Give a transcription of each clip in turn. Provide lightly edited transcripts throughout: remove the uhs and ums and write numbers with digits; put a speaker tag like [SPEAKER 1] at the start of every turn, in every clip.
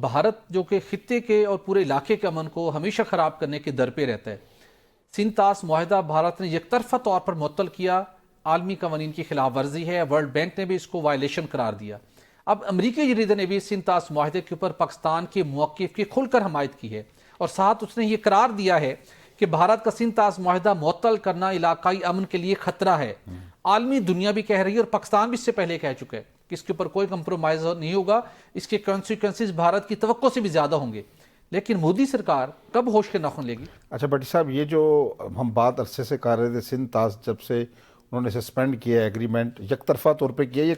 [SPEAKER 1] بھارت جو کہ خطے کے اور پورے علاقے کے امن کو ہمیشہ خراب کرنے کے در پہ رہتا ہے. سندھ طاس معاہدہ بھارت نے یک طرفہ طور پر معطل کیا، عالمی قوانین کی خلاف ورزی ہے. ورلڈ بینک نے بھی اس کو وائلیشن قرار دیا. اب امریکی جریدے نے بھی سندھ طاس معاہدے کے اوپر پاکستان کے موقف کی کھل کر حمایت کی ہے، اور ساتھ اس نے یہ قرار دیا ہے کہ بھارت کا سندھ طاس معاہدہ معطل کرنا علاقائی امن کے لیے خطرہ ہے. عالمی دنیا بھی کہہ رہی ہے اور پاکستان بھی اس سے پہلے کہہ چکا ہے کہ اس کے اوپر کوئی کمپرومائز نہیں ہوگا، اس کے کانسیکوینسز بھارت کی توقع سے بھی زیادہ ہوں گے. لیکن مودی سرکار کب ہوش کے ناخن لے گی؟
[SPEAKER 2] اچھا بٹی صاحب، یہ جو ہم بات عرصے سے کر رہے تھے، سندھ طاس جب سے انہوں نے سسپینڈ کیا ہے ایگریمنٹ، یک طرفہ طور پہ کیا، یہ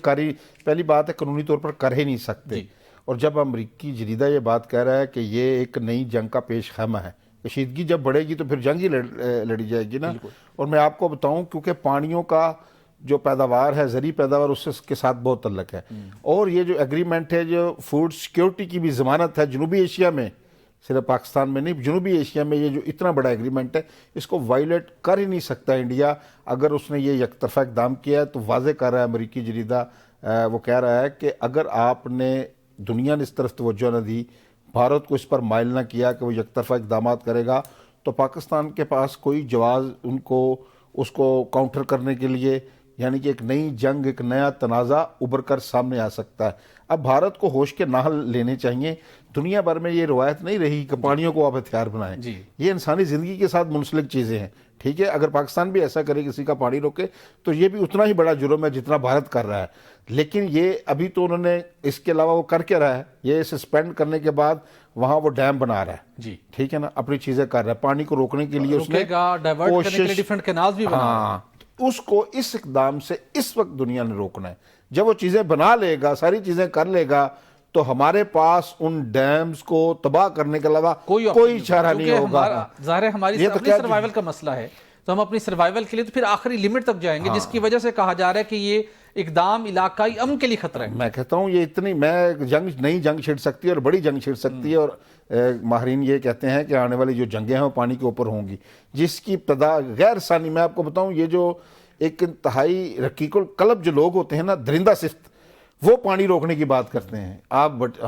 [SPEAKER 2] پہلی بات ہے قانونی طور پر کر ہی نہیں سکتے. اور جب امریکی جریدہ یہ بات کہہ رہا ہے کہ یہ ایک نئی جنگ کا پیش خیمہ ہے، کشیدگی جب بڑھے گی تو پھر جنگ ہی لڑی جائے گی نا. اور میں آپ کو بتاؤں، کیونکہ پانیوں کا جو پیداوار ہے، زرعی پیداوار، اس کے ساتھ بہت تعلق ہے. اور یہ جو ایگریمنٹ ہے، جو فوڈ سیکیورٹی کی بھی ضمانت ہے جنوبی ایشیا میں، صرف پاکستان میں نہیں، جنوبی ایشیا میں یہ جو اتنا بڑا ایگریمنٹ ہے، اس کو وائلیٹ کر ہی نہیں سکتا انڈیا. اگر اس نے یہ یک طرفہ اقدام کیا ہے تو واضح کر رہا ہے امریکی جریدہ، وہ کہہ رہا ہے کہ اگر آپ نے دنیا نے اس طرف توجہ نہ دی، بھارت کو اس پر مائل نہ کیا کہ وہ یک طرفہ اقدامات کرے گا، تو پاکستان کے پاس کوئی جواز اس کو کاؤنٹر کرنے کے لیے، یعنی کہ ایک نئی جنگ، ایک نیا تنازع ابھر کر سامنے آ سکتا ہے. اب بھارت کو ہوش کے ناحل لینے چاہیے. دنیا بھر میں یہ روایت نہیں رہی کہ پانیوں کو آپ ہتھیار بنائیں. یہ انسانی زندگی کے ساتھ منسلک چیزیں ہیں، ٹھیک ہے. اگر پاکستان بھی ایسا کرے، کسی کا پانی روکے، تو یہ بھی اتنا ہی بڑا جرم ہے جتنا بھارت کر رہا ہے. لیکن یہ ابھی تو انہوں نے اس کے علاوہ وہ کر کے رہا ہے، یہ سسپینڈ کرنے کے بعد وہاں وہ ڈیم بنا رہا ہے، ٹھیک ہے نا، اپنی چیزیں کر رہا ہے. پانی کو روکنے کے لیے اس نے اس کو اس اقدام سے اس وقت دنیا نے روکنا ہے. جب وہ چیزیں بنا لے گا، ساری چیزیں کر لے گا، تو ہمارے پاس ان ڈیمز کو تباہ کرنے کے علاوہ کوئی چارہ نہیں ہوگا.
[SPEAKER 1] ظاہر ہے ہماری اپنی سروائیول کا مسئلہ ہے، تو ہم اپنی سروائیول کے لیے تو پھر آخری لیمٹ تک جائیں گے، جس کی وجہ سے کہا جا رہا ہے کہ یہ اقدام علاقائی امن کے لیے خطرہ ہے.
[SPEAKER 2] میں کہتا ہوں یہ اتنی نئی جنگ چھڑ سکتی ہے، اور بڑی جنگ چھڑ سکتی ہے. اور ماہرین یہ کہتے ہیں کہ آنے والی جو جنگیں ہیں وہ پانی کے اوپر ہوں گی، جس کی ابتدا غیر ثانی. میں آپ کو بتاؤں، یہ جو ایک انتہائی رقیق القلب جو لوگ ہوتے ہیں نا، درندہ صفت، وہ پانی روکنے کی بات کرتے ہیں.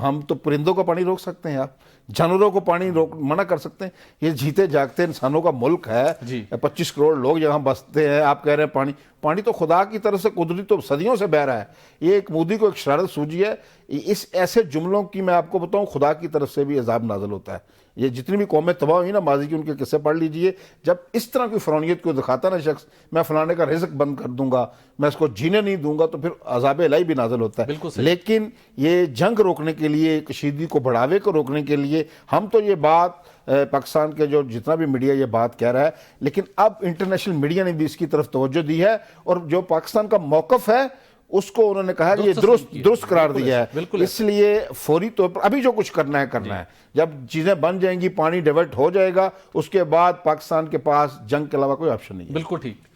[SPEAKER 2] ہم تو پرندوں کا پانی روک سکتے ہیں، آپ جانوروں کو پانی منع کر سکتے ہیں. یہ جیتے جاگتے انسانوں کا ملک ہے، 25 کروڑ لوگ یہاں بستے ہیں. آپ کہہ رہے ہیں پانی تو خدا کی طرف سے قدرتی تو صدیوں سے بہ رہا ہے. یہ ایک مودی کو ایک شرارت سوجی ہے. اس ایسے جملوں کی میں آپ کو بتاؤں، خدا کی طرف سے بھی عذاب نازل ہوتا ہے. یہ جتنی بھی قومیں تباہ ہوئی نا ماضی کی، ان کے قصے پڑھ لیجئے. جب اس طرح کی فرعونیت کو دکھاتا نا شخص، میں فلانے کا رزق بند کر دوں گا، میں اس کو جینے نہیں دوں گا، تو پھر عذاب الہی بھی نازل ہوتا ہے. لیکن یہ جنگ روکنے کے لیے، کشیدگی کو بڑھاوے کو روکنے کے لیے، ہم تو یہ بات پاکستان کے جو جتنا بھی میڈیا یہ بات کہہ رہا ہے، لیکن اب انٹرنیشنل میڈیا نے بھی اس کی طرف توجہ دی ہے، اور جو پاکستان کا موقف ہے اس کو انہوں نے کہا کہ یہ درست قرار دیا ہے. اس لیے فوری طور پر ابھی جو کچھ کرنا ہے. جب چیزیں بن جائیں گی، پانی ڈیورٹ ہو جائے گا، اس کے بعد پاکستان کے پاس جنگ کے علاوہ کوئی آپشن نہیں ہے.
[SPEAKER 1] بالکل ٹھیک.